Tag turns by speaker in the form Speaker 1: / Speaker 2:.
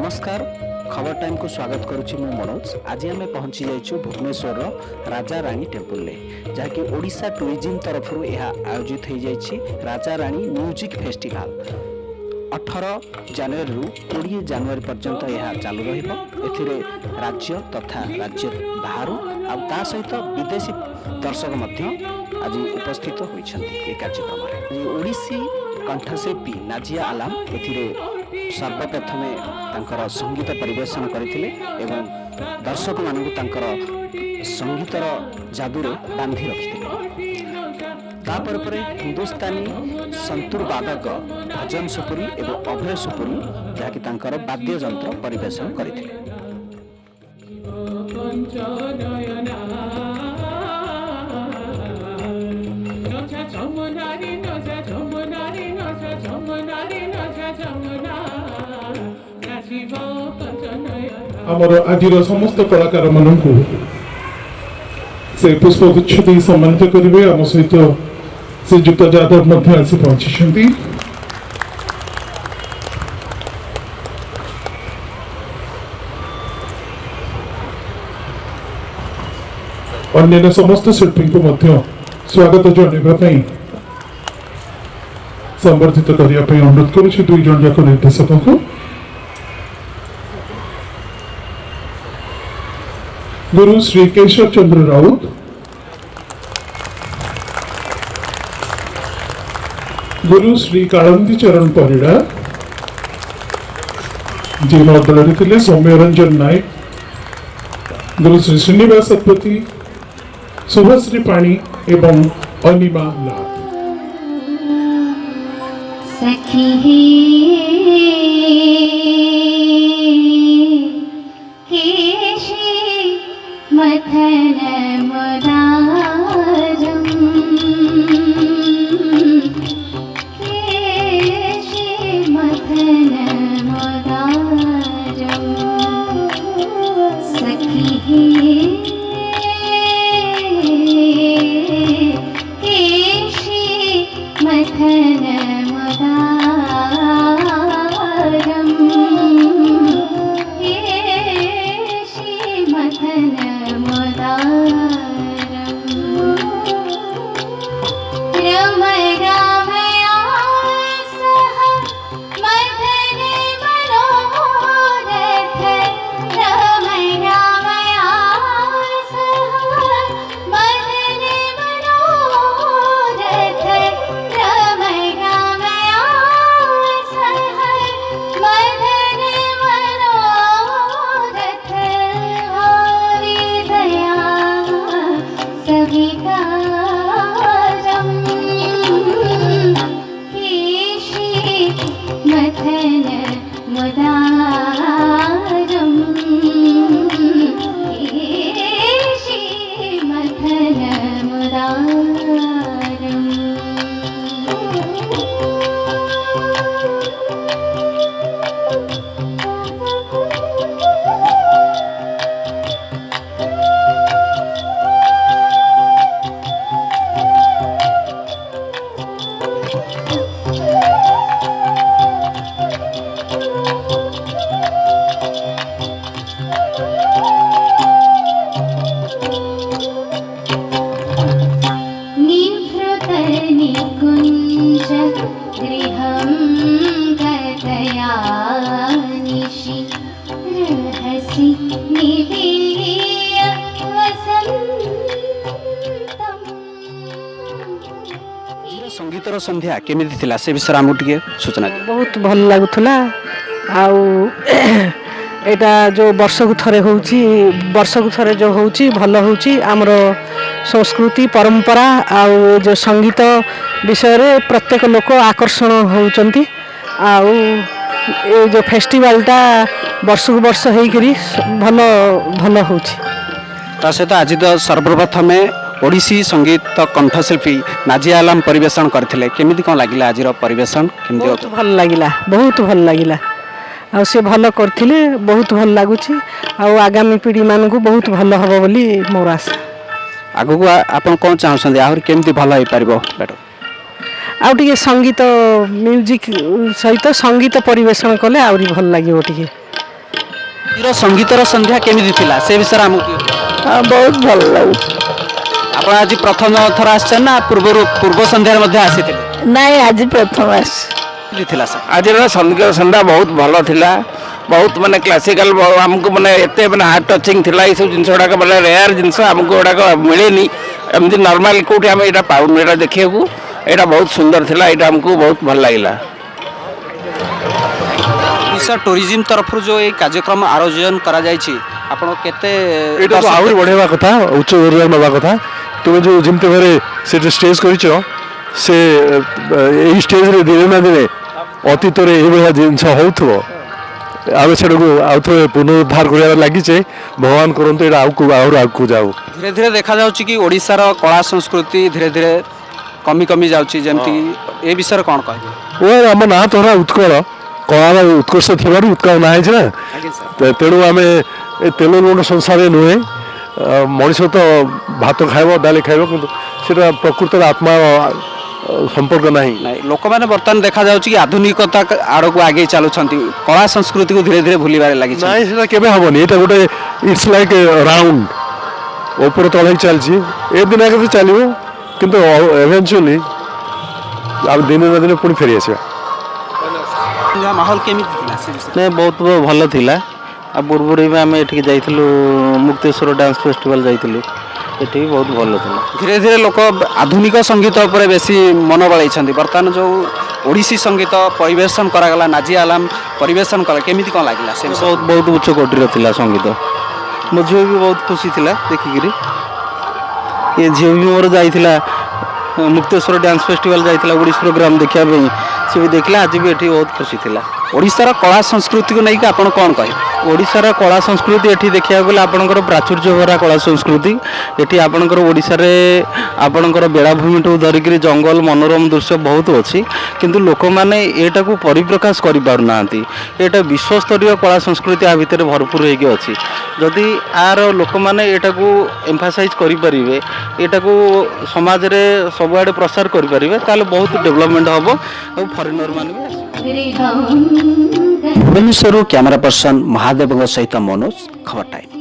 Speaker 1: नमस्कार खबर टाइम को स्वागत करुच्ची मु मनोज। आज आम पहुंची जाइछु भुवनेश्वर राजा रानी टेम्पल जहाँकि ओडिशा टूरिज्म तरफ आयोजित हो जाइछि राजा रानी म्यूजिक फेस्टिवल 18 जनवरी रु 20 जनवरी पर्यंत यह चालू रहिबो। राज्य तथा राज्य बाहर आ सहित विदेशी दर्शक आज उपस्थित होइछन्ति कार्यक्रम। ओडिसी कंठशिल्पी नाजिया आलम सर्वप्रथमे तांकर संगीत परिवेशन करथिले एवं दर्शक मानकु तांकर संगीतर जादूरे बांधि रखिथिले। तापर परे हिंदुस्तानी संतूर वादक भजन सुपुरी एवं अभय सुपुरी जहाँकि तांकर वाद्य यंत्र परिवेशन करथिले।
Speaker 2: आमर आज समस्त कलाकार मानक से पुष्पगुच्छ दे सम्मानित करेंगे। आम सहित श्रीजुक्त यादव आसी पहुंची। अन्य समस्त शिल्पी को स्वागत जनाई संबर्धित करने अनुरोध करुच्ची दुई जन जाक निर्देशक को। गुरु श्री केशव चंद्र राउत, गुरु श्री कालंदी चरण परिड़ा जी दल थे सौम्य रंजन नायक, गुरु श्री श्रीनिवास सतपति, शुभश्री पाणी एवं अनिमा नाथ।
Speaker 3: मथन मुरारम केशे मथन मुरारम सखी केशे मथन मुरारम केशे मथन
Speaker 1: संगीतर संध्या केमिति थिला से विषय आमु टिके सूचना दे।
Speaker 4: बहुत भल लागुथला आउ एटा जो वर्ष को थरे होउची वर्ष को थरे जो होउची भल होउची हमर संस्कृति परंपरा आउ जो संगीत विषय रे प्रत्येक लोक आकर्षण होउचंती आउ ए जो फेस्टिवलटा वर्ष को वर्ष हेई करी भल भल होउची।
Speaker 1: ता से तो आज तो सर्वप्रथम ओडिसी संगीत कंठशिल्पी नाजिया आलम परिवेशन करथिले केमिति कोन लागिला आज परिवेशन केमिति
Speaker 4: बहुत भल लागिला बहुत भल लागिला आ से भल करथिले बहुत भल लागुची आ आगामी पीढ़ी मान को बहुत भल हबो बोली मोर आशा।
Speaker 1: आगु को आपन कोन चाहछन आहुर केमिति भल होई परबो बेटो
Speaker 4: आउ टिके संगीत म्यूजिक सहित संगीत परिवेशन कले आउरी भल लागिवो टिके
Speaker 1: संगीतर संध्या केमिति थिला से विषय हमकु
Speaker 4: हाँ बहुत भल लगू
Speaker 1: आपण आज प्रथम थर आछन ना पूर्व संध्या मध्ये आसीथिले
Speaker 4: नहीं आज प्रथम आस
Speaker 1: थिला सर
Speaker 5: आज संगीत संध्या बहुत भल थिला बहुत माने क्लासिकल हमको माने एते माने हार्ट टचिंग थिला ई सब जिंस गुडा माने रेयर जिंस हमको गुडा मिलेनी एमती नॉर्मल कोठी हम एटा पाउन एटा देखिया को एटा बहुत सुंदर थिला एटा हमको बहुत भल लागिला
Speaker 1: ओडिशा टूरिज्म तरफ जो ये कार्यक्रम आयोजन करा जायछि आपण केते
Speaker 6: एटा तो आहुरी बढ़ेवा कथा उच्च दर्जा नवा कथा तुम जो जिमते घरे से स्टेज करिछो से एही स्टेज रे दिन ना दिन अतीत रे ए भया जिंस होथबो आवे छडको आउथो पुनरुद्धार करिया लागि छे भगवान करंतो एटा आउकु जाऊ
Speaker 1: धीरे धीरे देखा जाउछि कि ओडिसा रो कला संस्कृति धीरे धीरे कमी कमी जाउछि जेमति ए विषय कोन कहबे
Speaker 6: ओ हम ना तोरा उत्कल कला उत्कर्ष थिबारु उत्कल ना है ना तेणु आम तेल लुण संसार नुहे मनीष तो भात खाइब डाली खाइब कि सेटा प्रकृत आत्मा संपर्क नहीं
Speaker 1: लोक मैंने बर्तमान देखा जाउछि कि आधुनिकता आड़ को आगे चलुछंती कला संस्कृति को धीरे धीरे भूलिबारे लागि
Speaker 6: नहीं सेटा केबे हबनी एटा गोटे इट्स लाइक राउंड ऊपर तले चलछि ए दिन आगे तो चलिबो किंतु इवेंचुअली अब दिन ना दिन पुणी फेरी आसीबा
Speaker 1: माहौल केमिति थिला से विषय
Speaker 7: नहीं बहुत भल थिला आ पूर्व भी आम ये जाइलु मुक्तेश्वर डांस फेस्टिवल जाइलु ये बहुत भल थिला
Speaker 1: धीरे धीरे लोक आधुनिक संगीत उपर बेसी मन बळाइछंती बर्तमान जो ओडिसी संगीत परिवेशन करागला नाजी आलम परिवेशन कला केमिति कोन लागिला से
Speaker 7: बहुत बहुत उच्च कोटिर थिला संगीत मो झील भी बहुत खुशी थिला देखिकी ये झील भी मोर जाइथिला मुक्तेश्वर डांस फेस्टिवल जाइथिला ओडिसी प्रोग्राम देखिया सी भी देखला आज भी एठी बहुत खुशी थिला
Speaker 1: ओडिसा कला संस्कृति को नहीं आपण कौन कहे
Speaker 7: ओडिशार कला संस्कृति एठी देखिया गले आपनकर प्राचुर्य भरा कला संस्कृति एठी आपनकर ओडिसा रे आपनकर बेलाभूमि ठू धरिक जंगल मनोरम दृश्य बहुत अच्छी किंतु लोक माने एटा को परिप्रकाश करि पार नांती एटा विश्व स्तरीय कला संस्कृति आ भितर भरपूर होइके अछि जदि आर लोक माने एटा को एम्फासाइज करि परिबे एटा को समाज रे सबआडे प्रसार करि परिबे ताले बहुत डेवलपमेंट हबो और फॉरेनर माने
Speaker 1: भुवनेश्वर कैमरा पर्सन महादेव सहित मनोज खबर टाइम।